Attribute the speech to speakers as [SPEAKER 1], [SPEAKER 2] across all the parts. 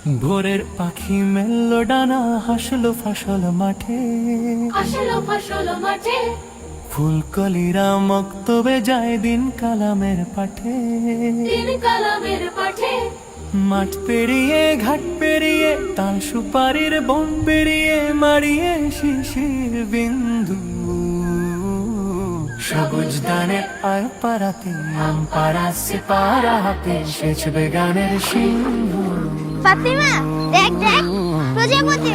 [SPEAKER 1] ভোরের পাখি মেললো ডানা, হাসলো ফসল মাঠে,
[SPEAKER 2] আসলো ফসল মাঠে,
[SPEAKER 1] ফুলকলিরা মক্তবে যায় দিন কালামের পাঠে।
[SPEAKER 2] দিন কালামের পাঠে,
[SPEAKER 1] মাঠ পেরিয়ে ঘাট পেরিয়ে তাল সুপারির বন পেরিয়ে মারিয়ে শিশির বিন্দু, সবুজ দানের আর পারাতে আম পাড়া সিপারা হাতে সেচবে গানের সিন্ধু।
[SPEAKER 3] ফাতিমা দেখ দেখ প্রজাপতি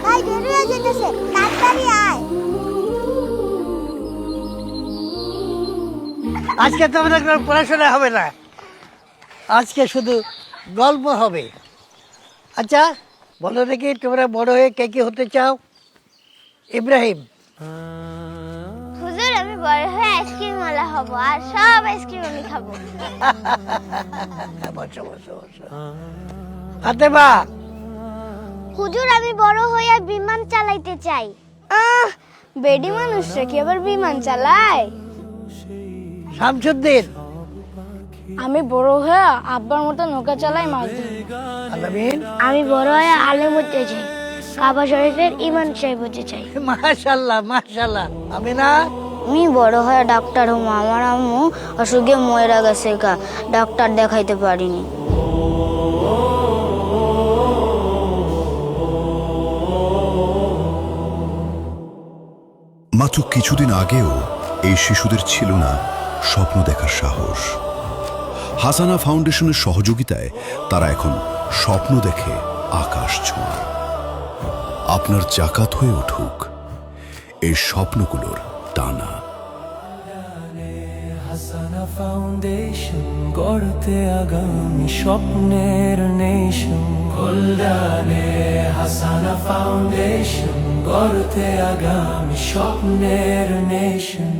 [SPEAKER 3] ভাই বের হয়ে যেতেছে, তাড়াতাড়ি আয়।
[SPEAKER 4] আজকে তোমাদের কোনো পড়াশোনা হবে না, আজকে শুধু গল্প হবে। আচ্ছা বলো দেখি, তোমরা বড় হয়ে কে কি হতে চাও? ইব্রাহিম?
[SPEAKER 3] হুজুর আমি বড় হয়ে আইসক্রিম ওয়ালা হব, আর সব আইসক্রিম আমি খাবো।
[SPEAKER 4] বসো বসো বসো। ফাতেমা?
[SPEAKER 3] হুজুর আমি বড় হয়ে বিমান চালাইতে চাই। বেডি মানুষরা কি আবার বিমান চালায়?
[SPEAKER 4] শামসুদ্দিন?
[SPEAKER 5] আমি বড় হয়ে আব্বার মতো নৌকা চালাই, মাছ ধরি।
[SPEAKER 4] আলামিন?
[SPEAKER 3] আমি বড় হয়ে আলেম হতে চাই, কাবা শরীফের ইমাম সাহেব হতে চাই।
[SPEAKER 4] মাশাআল্লাহ মাশাআল্লাহ। আমিনা?
[SPEAKER 3] আমি বড় হয়ে ডাক্তার হবো, আমার আম্মু অসুখে মরে গেছে, ডাক্তার দেখাইতে পারিনি।
[SPEAKER 6] মাত্র কিছুদিন আগেও এই শিশুদের ছিল না স্বপ্ন দেখার সাহস। হাসানা ফাউন্ডেশনের সহযোগিতায় তারা এখন স্বপ্ন দেখে আকাশ ছোঁয়া। আপনার জাকাত হয়ে উঠুক এই স্বপ্নগুলোর টানা।
[SPEAKER 1] হাসানা ফাউন্ডেশন, গড়তে আগামী স্বপ্নের নেশন। কল্যাণে হাসানা ফাউন্ডেশন, গড়তে আগামী স্বপ্নের নেশন।